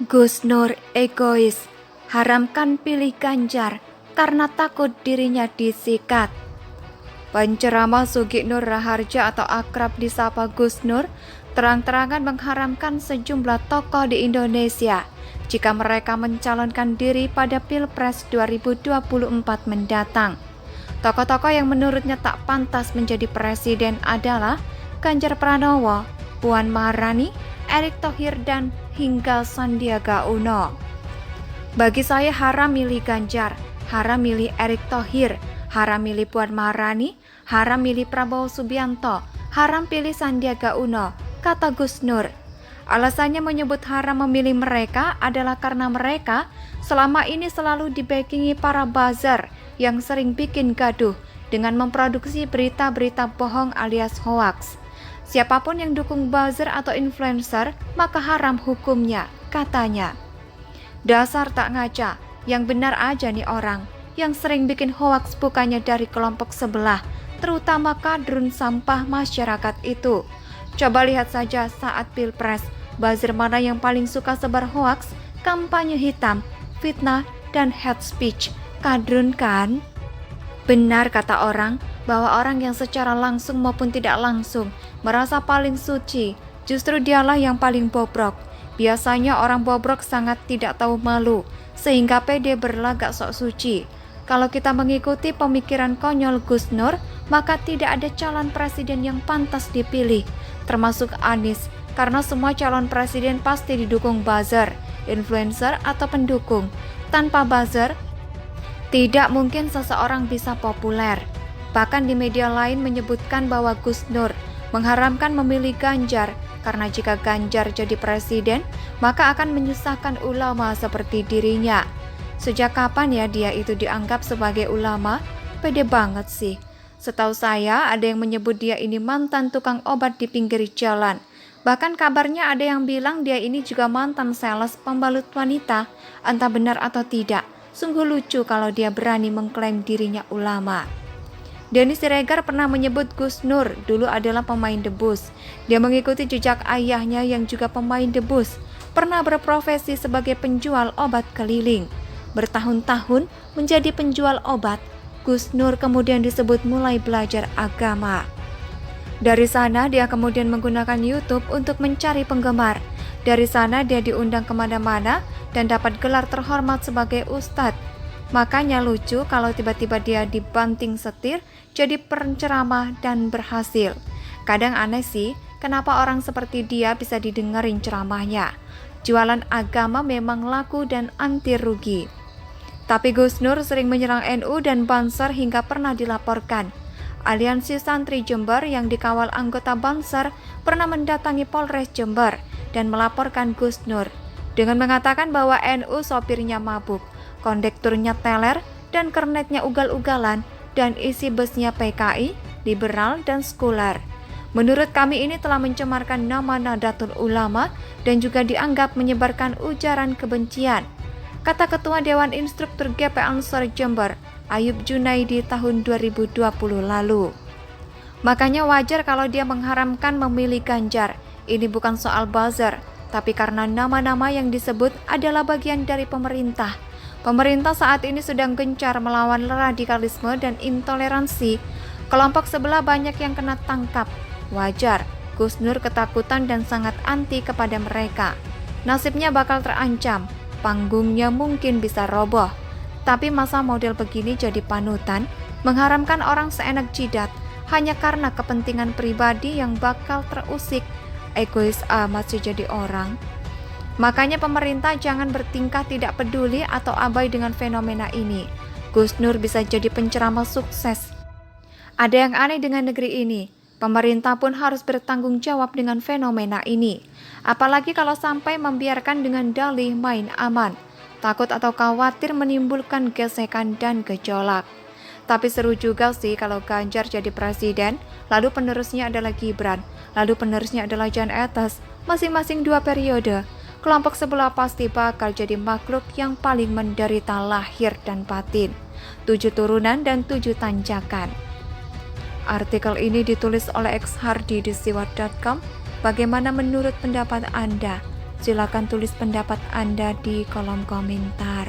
Gus Nur egois, haramkan pilih Ganjar karena takut dirinya disikat. Penceramah Sugiknur Raharja atau akrab disapa Gus Nur terang-terangan mengharamkan sejumlah tokoh di Indonesia jika mereka mencalonkan diri pada Pilpres 2024 mendatang. Tokoh-tokoh yang menurutnya tak pantas menjadi presiden adalah Ganjar Pranowo, Puan Maharani, Erick Thohir, dan hingga Sandiaga Uno. Bagi saya haram milih Ganjar, haram milih Erick Thohir, haram milih Puan Maharani, haram milih Prabowo Subianto, haram pilih Sandiaga Uno, kata Gus Nur. Alasannya menyebut haram memilih mereka adalah karena mereka selama ini selalu dibackingi para buzzer yang sering bikin gaduh dengan memproduksi berita-berita bohong alias hoax. Siapapun yang dukung buzzer atau influencer, maka haram hukumnya, katanya. Dasar tak ngaca, yang benar aja nih orang, yang sering bikin hoax bukannya dari kelompok sebelah, terutama kadrun sampah masyarakat itu. Coba lihat saja saat Pilpres, buzzer mana yang paling suka sebar hoax, kampanye hitam, fitnah, dan hate speech, kadrun kan? Benar kata orang, bahwa orang yang secara langsung maupun tidak langsung merasa paling suci, justru dialah yang paling bobrok. Biasanya orang bobrok sangat tidak tahu malu, sehingga pede berlagak sok suci. Kalau kita mengikuti pemikiran konyol Gus Nur, maka tidak ada calon presiden yang pantas dipilih, termasuk Anies, karena semua calon presiden pasti didukung buzzer, influencer, atau pendukung. Tanpa buzzer, tidak mungkin seseorang bisa populer. Bahkan di media lain menyebutkan bahwa Gus Nur mengharamkan memilih Ganjar karena jika Ganjar jadi presiden, maka akan menyusahkan ulama seperti dirinya. Sejak kapan ya dia itu dianggap sebagai ulama? Pede banget sih. Setahu saya ada yang menyebut dia ini mantan tukang obat di pinggir jalan. Bahkan kabarnya ada yang bilang dia ini juga mantan sales pembalut wanita. Entah benar atau tidak. Sungguh lucu kalau dia berani mengklaim dirinya ulama. Denny Siregar pernah menyebut Gus Nur dulu adalah pemain debus. Dia mengikuti jejak ayahnya yang juga pemain debus. Pernah berprofesi sebagai penjual obat keliling. Bertahun-tahun menjadi penjual obat, Gus Nur kemudian disebut mulai belajar agama. Dari sana dia kemudian menggunakan YouTube untuk mencari penggemar. Dari sana dia diundang kemana-mana dan dapat gelar terhormat sebagai ustadz. Makanya lucu kalau tiba-tiba dia dibanting setir jadi penceramah dan berhasil. Kadang aneh sih, kenapa orang seperti dia bisa didengerin ceramahnya. Jualan agama memang laku dan anti rugi. Tapi Gus Nur sering menyerang NU dan Banser hingga pernah dilaporkan. Aliansi Santri Jember yang dikawal anggota Banser pernah mendatangi Polres Jember dan melaporkan Gus Nur dengan mengatakan bahwa NU sopirnya mabuk, kondekturnya teler, dan kernetnya ugal-ugalan, dan isi busnya PKI, liberal, dan sekuler. Menurut kami ini telah mencemarkan nama Nahdlatul Ulama dan juga dianggap menyebarkan ujaran kebencian, kata Ketua Dewan Instruktur GP Ansor Jember, Ayub Junaidi tahun 2020 lalu. Makanya wajar kalau dia mengharamkan memilih Ganjar. Ini bukan soal buzzer, tapi karena nama-nama yang disebut adalah bagian dari pemerintah. Pemerintah saat ini sedang gencar melawan radikalisme dan intoleransi. Kelompok sebelah banyak yang kena tangkap. Wajar, Gus Nur ketakutan dan sangat anti kepada mereka. Nasibnya bakal terancam, panggungnya mungkin bisa roboh. Tapi masa model begini jadi panutan, mengharamkan orang seenak jidat hanya karena kepentingan pribadi yang bakal terusik. Egois amat sih jadi orang. Makanya pemerintah jangan bertingkah tidak peduli atau abai dengan fenomena ini. Gus Nur bisa jadi penceramah sukses. Ada yang aneh dengan negeri ini. Pemerintah pun harus bertanggung jawab dengan fenomena ini. Apalagi kalau sampai membiarkan dengan dalih main aman. Takut atau khawatir menimbulkan gesekan dan gejolak. Tapi seru juga sih kalau Ganjar jadi presiden, lalu penerusnya adalah Gibran, lalu penerusnya adalah Jan Etes, masing-masing 2 periode. Kelompok sebelah pasti bakal jadi makhluk yang paling menderita lahir dan batin. 7 turunan dan 7 tanjakan. Artikel ini ditulis oleh X Hardi di siwat.com. Bagaimana menurut pendapat Anda? Silakan tulis pendapat Anda di kolom komentar.